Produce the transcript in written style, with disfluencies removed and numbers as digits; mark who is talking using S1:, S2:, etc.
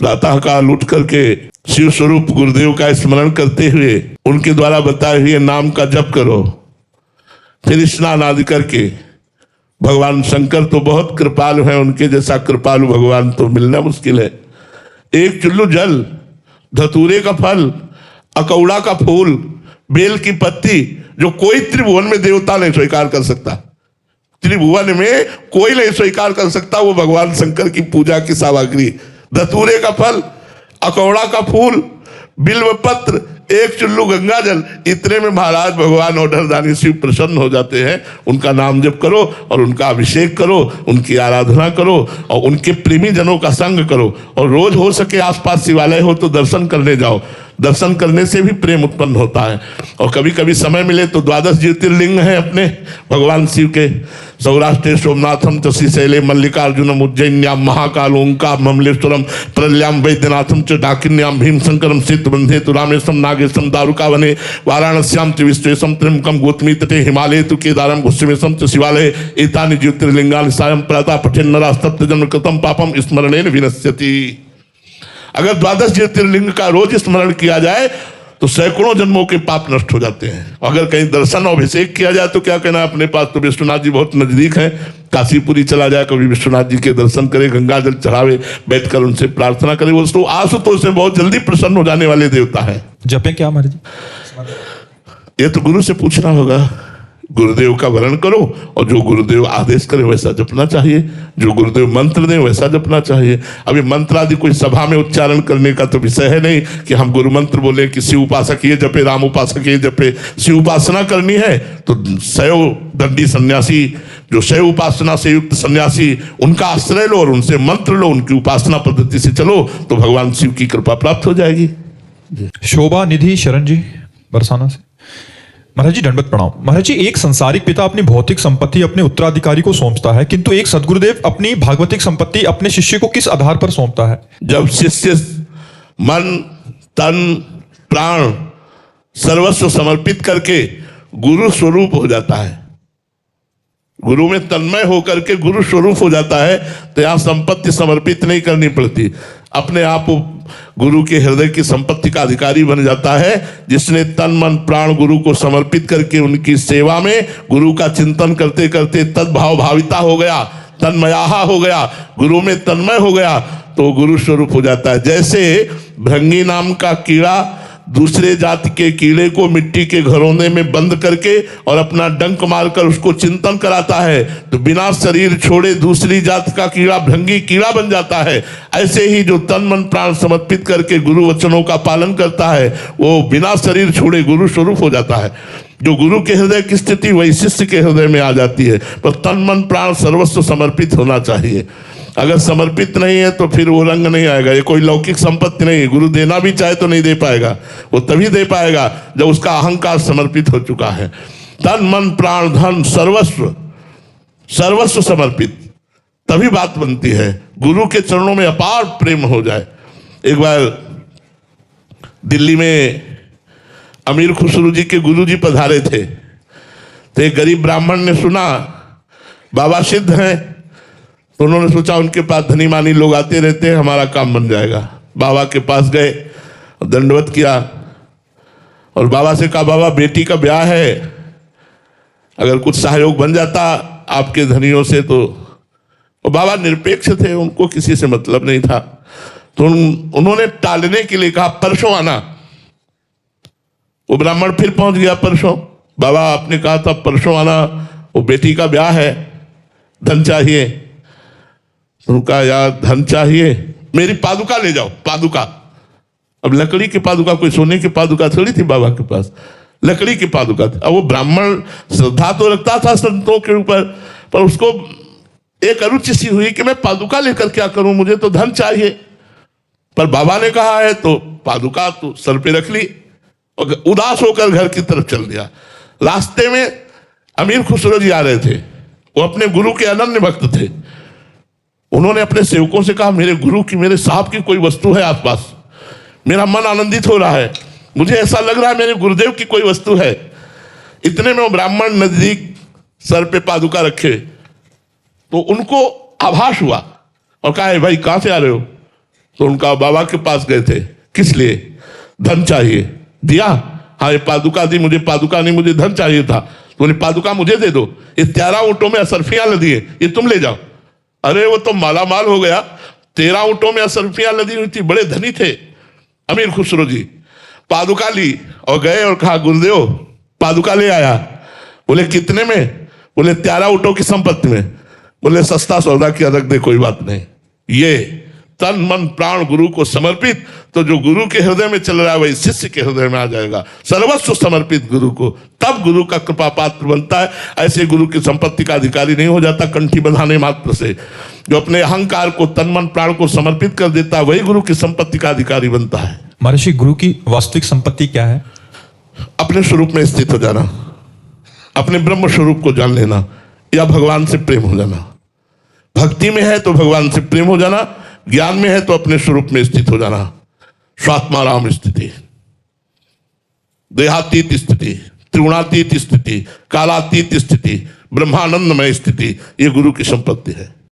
S1: प्रातः काल उठ करके शिव स्वरूप गुरुदेव का स्मरण करते हुए उनके द्वारा बताए हुए नाम का जप करो। फिर स्नान आदि करके, भगवान शंकर तो बहुत कृपालु हैं, उनके जैसा कृपालु भगवान तो मिलना मुश्किल है। एक चुल्लू जल, धतूरे का फल, अकौड़ा का फूल, बेल की पत्ती, जो कोई त्रिभुवन में देवता नहीं स्वीकार कर सकता, त्रिभुवन में कोई नहीं स्वीकार कर सकता, वो भगवान शंकर की पूजा की सामग्री। धतूरे का फल, अकौड़ा का फूल, बिल्व पत्र, एक चुल्लू गंगा जल, इतने में महाराज भगवान ओढ़रदानी शिव प्रसन्न हो जाते हैं। उनका नाम जप करो और उनका अभिषेक करो, उनकी आराधना करो और उनके प्रेमी जनों का संग करो। और रोज हो सके आसपास शिवालय हो तो दर्शन करने जाओ, दर्शन करने से भी प्रेम उत्पन्न होता है। और कभी कभी समय मिले तो 12 ज्योतिर्लिंग हैं अपने भगवान शिव के। सौराष्ट्र सोमनाथम च श्रीशैले मल्लिकार्जुनम उज्जैन्याम महाकाल ओंकार ममलेश्वरम प्रल्याम वैद्यनाथम च डाकिन्याम भीमशंकरम सिद्धबंधे तु रामेशम नागेशम दारुकावने वाराणस्याम च विश्वेशम त्र्यंबकम गौतमी तटे हिमालय तु केदारम घुष्यमेशम च शिवालय एतानि ज्योतिर्लिंगानि सायं प्रातः पठेन् नरः सप्तजन्म कृतं पापम स्मरणेन विनश्यति। अगर 12 ज्योतिर्लिंग का रोज स्मरण किया जाए तो सैकड़ों जन्मों के पाप नष्ट हो जाते हैं। अगर कहीं दर्शन और अभिषेक किया जाए तो क्या कहना, अपने पास तो विश्वनाथ जी बहुत नजदीक हैं, काशीपुरी चला जाए, कभी विश्वनाथ जी के दर्शन करे, गंगा जल चढ़ावे, बैठकर उनसे प्रार्थना करे। वो तो आशुतोष से बहुत जल्दी प्रसन्न हो जाने वाले देवता है।
S2: जपें क्या महाराज जी?
S1: ये तो गुरु से पूछना होगा। गुरुदेव का वर्ण करो और जो गुरुदेव आदेश करे वैसा जपना चाहिए, जो गुरुदेव मंत्र दें वैसा जपना चाहिए। अभी मंत्र आदि कोई सभा में उच्चारण करने का तो विषय है नहीं कि हम गुरु मंत्र बोले कि शिव उपासक ये जपे, राम उपासक ये जपे। शिव उपासना करनी है तो शैव दंडी सन्यासी, जो शैव उपासना से युक्त सन्यासी, उनका आश्रय लो और उनसे मंत्र लो, उनकी उपासना पद्धति से चलो तो भगवान शिव की कृपा प्राप्त हो जाएगी।
S2: शोभा निधि शरण जी बरसाना से। महाराज जी दंडवत प्रणाम। महाराज जी, एक संसारिक पिता अपनी भौतिक संपत्ति अपने उत्तराधिकारी को सौंपता है, किंतु एक सदगुरुदेव अपनी भागवतिक संपत्ति अपने शिष्य को किस आधार पर सौंपता है?
S1: जब शिष्य मन तन प्राण सर्वस्व समर्पित करके गुरु स्वरूप हो जाता है, गुरु में तन्मय होकर के गुरु स्वरूप हो जाता है, तो यहां संपत्ति समर्पित नहीं करनी पड़ती, अपने आप गुरु के हृदय की संपत्ति का अधिकारी बन जाता है। जिसने तन मन प्राण गुरु को समर्पित करके उनकी सेवा में गुरु का चिंतन करते करते तद्भाव भाविता हो गया, तन्मयाहा हो गया, गुरु में तन्मय हो गया, तो गुरु स्वरूप हो जाता है। जैसे भृंगी नाम का कीड़ा दूसरे जाति के कीड़े को मिट्टी के घरौंदे में बंद करके और अपना डंक मारकर उसको चिंतन कराता है, तो बिना शरीर छोड़े दूसरी जाति का कीड़ा भृंगी कीड़ा बन जाता है। ऐसे ही जो तन मन प्राण समर्पित करके गुरु वचनों का पालन करता है वो बिना शरीर छोड़े गुरु स्वरूप हो जाता है। जो गुरु के हृदय की स्थिति वही शिष्य के हृदय में आ जाती है, पर तन मन प्राण सर्वस्व समर्पित होना चाहिए। अगर समर्पित नहीं है तो फिर वो रंग नहीं आएगा। ये कोई लौकिक संपत्ति नहीं है, गुरु देना भी चाहे तो नहीं दे पाएगा, वो तभी दे पाएगा जब उसका अहंकार समर्पित हो चुका है। तन मन प्राण धन सर्वस्व सर्वस्व समर्पित, तभी बात बनती है। गुरु के चरणों में अपार प्रेम हो जाए। एक बार दिल्ली में अमीर खुसरू जी के गुरु जी पधारे थे, तो एक गरीब ब्राह्मण ने सुना बाबा सिद्ध हैं, तो उन्होंने सोचा उनके पास धनी मानी लोग आते रहते हैं, हमारा काम बन जाएगा। बाबा के पास गए, दंडवत किया और बाबा से कहा, बाबा बेटी का ब्याह है, अगर कुछ सहयोग बन जाता आपके धनियों से तो। और बाबा निरपेक्ष थे, उनको किसी से मतलब नहीं था, तो उन्होंने टालने के लिए कहा परसों आना। वो ब्राह्मण फिर पहुंच गया परसों, बाबा आपने कहा था परसों आना, वो बेटी का ब्याह है, धन चाहिए। उनका यार धन चाहिए, मेरी पादुका ले जाओ, पादुका। अब लकड़ी की पादुका, कोई सोने की पादुका थोड़ी थी बाबा के पास, लकड़ी की पादुका थी। अब वो ब्राह्मण श्रद्धा तो रखता था संतों के ऊपर, पर उसको एक अरुचि सी हुई कि मैं पादुका लेकर क्या करूं, मुझे तो धन चाहिए। पर बाबा ने कहा है तो पादुका तो सर पे रख ली और उदास होकर घर की तरफ चल दिया। रास्ते में अमीर खुसरो जी आ रहे थे, वो अपने गुरु के अनन्य भक्त थे। उन्होंने अपने सेवकों से कहा, मेरे गुरु की, मेरे साहब की कोई वस्तु है आसपास, मेरा मन आनंदित हो रहा है, मुझे ऐसा लग रहा है मेरे गुरुदेव की कोई वस्तु है। इतने में वो ब्राह्मण नजदीक सर पे पादुका रखे, तो उनको आभास हुआ और कहा, भाई कहां से आ रहे हो? तो उनका बाबा के पास गए थे, किस लिए? धन चाहिए, दिया। हाँ, ये पादुका दी, मुझे पादुका नहीं, मुझे धन चाहिए था। तो बोले पादुका मुझे दे दो, ये 13 ऊँटों में असरफियां लदी है, ये तुम ले जाओ। अरे वो तो माला माल हो गया, 13 ऊँटों में असरफियां लदी हुई थी, बड़े धनी थे अमीर खुसरो जी। पादुका ली और गए और कहा गुरुदेव पादुका ले आया। बोले कितने में? बोले 13 ऊँटों की संपत्ति में। बोले सस्ता सौदा किया, रख दे, कोई बात नहीं। ये तन मन प्राण गुरु को समर्पित, तो जो गुरु के हृदय में चल रहा है वही शिष्य के हृदय में आ जाएगा। सर्वस्व समर्पित गुरु को, तब गुरु का कृपा पात्र बनता है। ऐसे गुरु की संपत्ति का अधिकारी नहीं हो जाता कंठी बंधाने मात्र से। जो अपने अहंकार को, तन मन प्राण को समर्पित कर देता है वही गुरु की संपत्ति का अधिकारी बनता है।
S2: महर्षि, गुरु की वास्तविक संपत्ति क्या है?
S1: अपने स्वरूप में स्थित हो जाना, अपने ब्रह्म स्वरूप को जान लेना, या भगवान से प्रेम हो जाना। भक्ति में है तो भगवान से प्रेम हो जाना, ज्ञान में है तो अपने स्वरूप में स्थित हो जाना। स्वात्माराम स्थिति, देहातीत स्थिति, त्रिगुणातीत स्थिति, कालातीत स्थिति, ब्रह्मानंदमय स्थिति, ये गुरु की संपत्ति है।